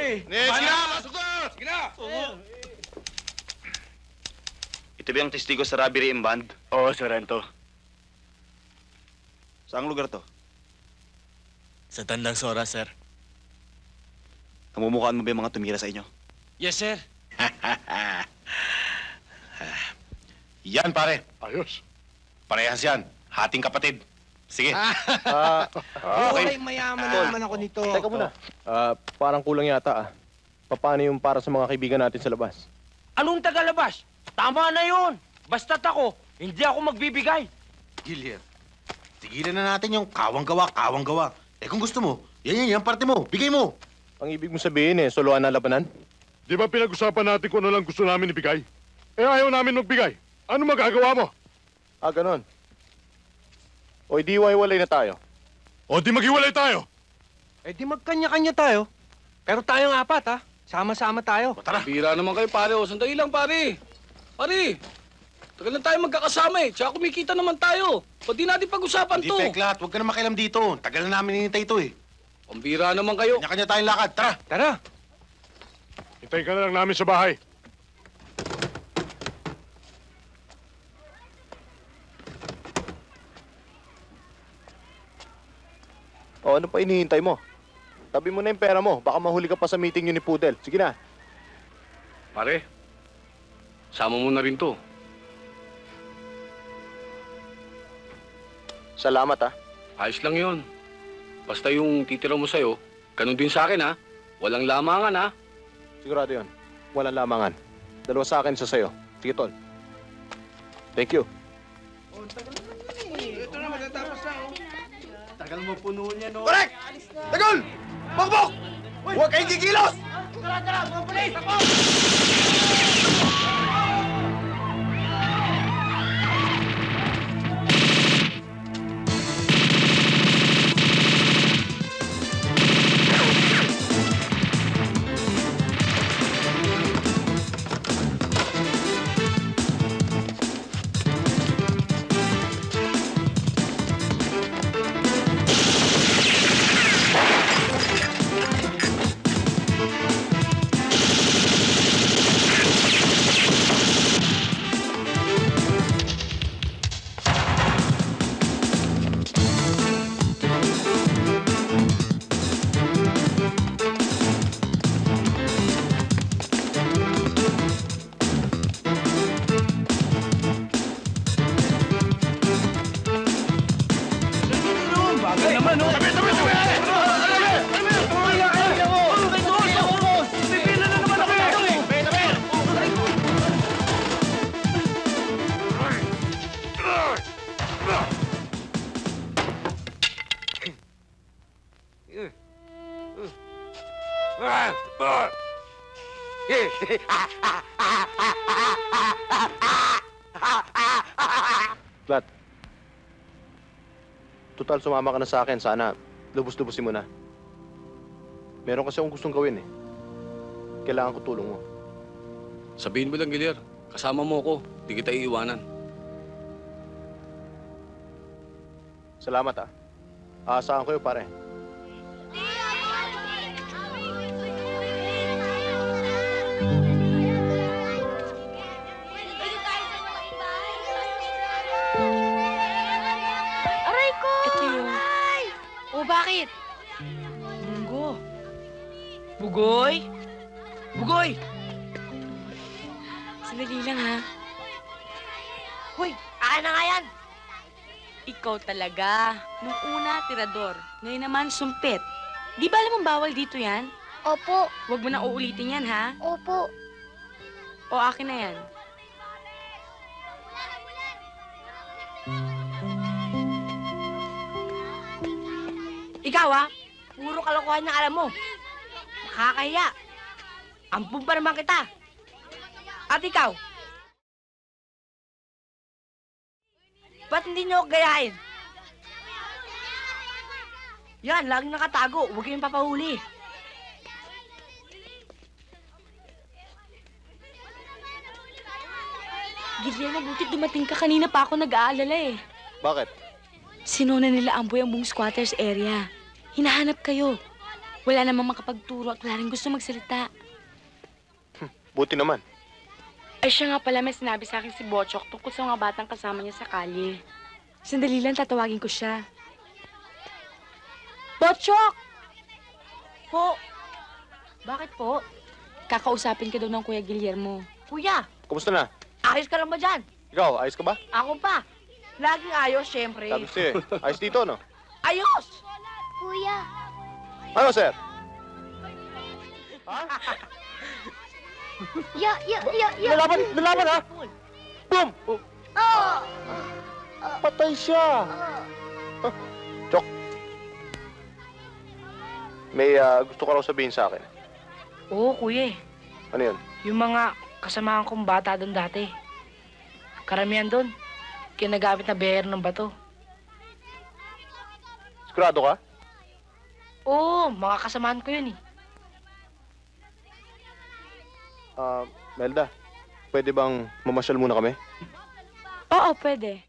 pare. Sige na! Pasok na! Sige na! Ito ba yung testigo sa robbery and band? Oo, Sorrento. Saang lugar to? Sa Tandang Sora, sir. Namumukhaan mo ba yung mga tumira sa inyo? Yes, sir. Yan, pare. Ayos. Parehas yan. Hating kapatid. Sige. Okay, mayaman na naman ako nito. Teka muna. Parang kulang yata Paano yung para sa mga kaibigan natin sa labas? Anong tagalabas? Tama na yun. Basta't ako, hindi ako magbibigay. Gilier, tigilan na natin yung kawang-gawa. Eh kung gusto mo, yan, parte mo. Bigay mo. Ang ibig mo sabihin soloan na labanan? Di ba pinag-usapan natin kung ano lang gusto namin ibigay? Eh ayaw namin magbigay. Ano magagawa mo? Ganon. O di hiwalay na tayo. O di maghiwalay tayo. Eh di magkanya-kanya tayo. Pero tayong apat, Sama-sama tayo. O tara. Bira naman kayo, pare. O, sandali lang, pare. Pare, tagal na tayo magkakasama Tsaka kumikita naman tayo. Ba't di natin pag-usapan Hindi to? peklat. Huwag ka na makialam dito. Tagal na namin hinintay ito Ang bira naman kayo. Kanya-kanya tayong lakad. Tara. Tara. Hintayin ka na lang namin sa bahay. O ano pa inihintay mo? Tabi mo na yung pera mo. Baka mahuli ka pa sa meeting yun ni Pudel. Sige na. Pare, sama mo na rin to. Salamat Ayos lang yon. Basta yung titira mo sa'yo, ganun din sa akin, Walang lamangan, Sigurado yun. Walang lamangan. Dalawa sa akin, isa sa'yo. Sige, Tol. Thank you. Ito na, matatapos na, Tagal mo puno niya, no? Correct! Tagol! Bakbok! Huwag kayong kikilos! Tara, mga pulis! Ako! Plat. Total, sumama ka na sa akin. Sana, lubos-lubosin mo na. Meron kasi akong gustong gawin Kailangan ko tulong mo. Sabihin mo lang, Gilier. Kasama mo ako. Di kita iiwanan. Salamat Aasahan ko yun, pare. Aray ko! Ito yun. O, bakit? Munggo. Bugoy? Bugoy! Sandali lang, ha? Hoy, akin na nga yan! Ikaw talaga. Nung una, tirador. Ngayon naman, sumpit. Di ba alam mong bawal dito yan? Opo, Huwag mo na uulitin yan, ha? opo. O akin na yan. Ikaw, puro kalokohan na alam mo. Nakakahiya. Ampun pa naman kita. At ikaw? Ba't hindi niyo ako gayahin? Yan, laging nakatago. Huwag kayong papahuli. Gilian, mabuti dumating ka. Kanina pa ako nag-aalala Bakit? Sinuna nila Amboy ang buong squatters area. Hinahanap kayo. Wala namang makapagturo at wala rin gusto magsalita. Buti naman. Ay siya nga pala may sinabi sa akin si Botchok tungkol sa mga batang kasama niya sa kalye. Sandali lang, tatawagin ko siya. Botchok! Po. Bakit po? Kakausapin ka daw ng Kuya Guillermo. Kuya, Kumusta na? ayos ka lang ba dyan? Ikaw, ayos ka ba? Ako pa. Laging ayos, syempre. Sabi ko sa'yo eh. Ayos dito, no? Ayos! Kuya, Ano, sir? ya. Lalaban, ha? Boom! Oh! Patay siya! Chok. May gusto ka raw sabihin sa akin. Oo, kuya. Ano yun? Yung mga kasamahan kong bata doon dati. Karamihan doon, kinagamit na behero ng bato. Sigurado ka? Oo, mga kasamahan ko yun eh. Melda, pwede bang mamasyal muna kami? Oo, pwede.